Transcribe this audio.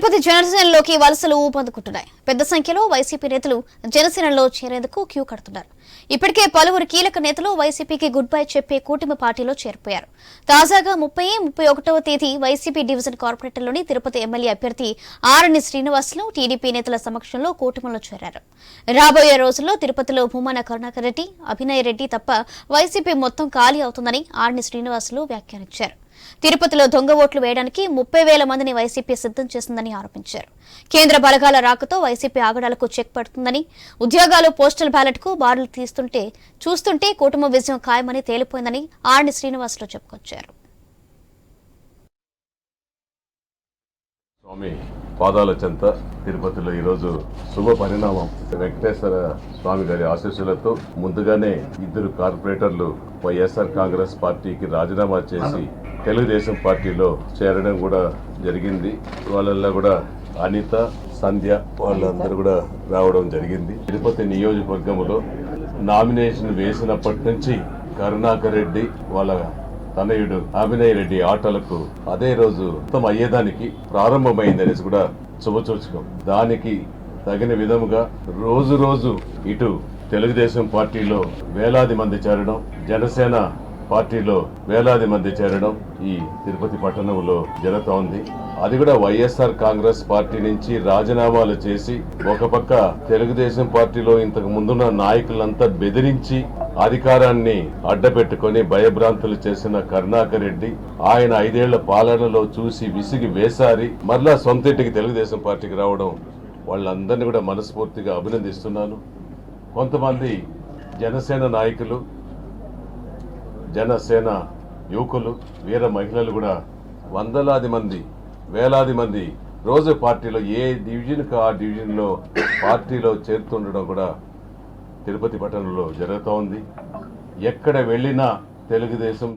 తిరుపతి జనసేనలోకి వలసలు ఊపందుకుంటున్నాయి. పెద్ద సంఖ్యలో వైసీపీ నేతలు జనసేనలో చేరేందుకు క్యూ కడుతున్నారు. ఇప్పటికే పలువురు కీలక నేతలు వైసీపీకి గుడ్ బై చెప్పే కూటమి పార్టీలో చేరిపోయారు. తాజాగా 30-31వ తేదీ వైసీపీ డివిజన్ కార్పొరేటర్లోని తిరుపతి ఎమ్మెల్యే అభ్యర్థి ఆరణి శ్రీనివాసులు టీడీపీ నేతల సమక్షంలో కూటమిలో చేరారు. రాబోయే రోజుల్లో తిరుపతిలో భూమన కరుణాకర్ రెడ్డి, అభినయ్ రెడ్డి తప్ప వైసీపీ మొత్తం ఖాళీ అవుతుందని ఆరణి శ్రీనివాసులు వ్యాఖ్యానించారు. తిరుపతిలో దొంగ ఓట్లు వేయడానికి 30,000 మందిని వైసీపీ సిద్ధం చేసిందని ఆరోపించారు. కేంద్ర బలగాల రాకతో వైసీపీ ఆగడాలకు చెక్ పడుతుందని, ఉద్యోగాలు పోస్టల్ బ్యాలెట్ కు బారులు చూస్తుంటే కూటమి విజయం ఖాయమని తేలిపోయిందని ఆర్ని శ్రీనివాసులు చెప్పుకొచ్చారు. స్వామి పాదాల చెంత తిరుపతిలో ఈరోజు శుభ పరిణామం. వెంకటేశ్వర స్వామి గారి ఆశీస్సులతో ముందుగానే ఇద్దరు కార్పొరేటర్లు వైఎస్ఆర్ కాంగ్రెస్ పార్టీకి రాజీనామా చేసి తెలుగుదేశం పార్టీలో చేరడం కూడా జరిగింది. వాళ్ళల్లో కూడా అనిత, సంధ్య వాళ్ళందరూ కూడా రావడం జరిగింది. తిరుపతి నియోజకవర్గంలో నామినేషన్ వేసినప్పటి నుంచి కరుణాకర్ రెడ్డి వాళ్ళ తనయుడు అభినయ్ రెడ్డి ఆటలకు అదే రోజు మొత్తం అయ్యేదానికి ప్రారంభమైందనేసి కూడా శుభసూచకం. దానికి తగిన విధముగా రోజు ఇటు తెలుగుదేశం పార్టీలో వేలాది మంది చేరడం, జనసేన పార్టీలో వేలాది మంది చేరడం ఈ తిరుపతి పట్టణంలో జరుగుతోంది. అది కూడా వైఎస్ఆర్ కాంగ్రెస్ పార్టీ నుంచి రాజీనామాలు చేసి ఒక పక్క తెలుగుదేశం పార్టీలో ఇంతకు ముందున్న నాయకులంతా బెదిరించి అధికారాన్ని అడ్డపెట్టుకుని భయభ్రాంతులు చేసిన కరుణాకర్ రెడ్డి ఆయన 5 ఏళ్ల పాలనలో చూసి విసిగి వేసారి మరలా సొంతింటికి తెలుగుదేశం పార్టీకి రావడం వాళ్ళందరినీ కూడా మనస్ఫూర్తిగా అభినందిస్తున్నాను. కొంతమంది జనసేన నాయకులు, జనసేన యువకులు, వీర మహిళలు కూడా వందలాది మంది, వేలాది మంది రోజు పార్టీలో ఏ డివిజన్కి ఆ డివిజన్లో పార్టీలో చేరుతుండడం కూడా తిరుపతి పట్టణంలో జరుగుతోంది. ఎక్కడ వెళ్ళినా తెలుగుదేశం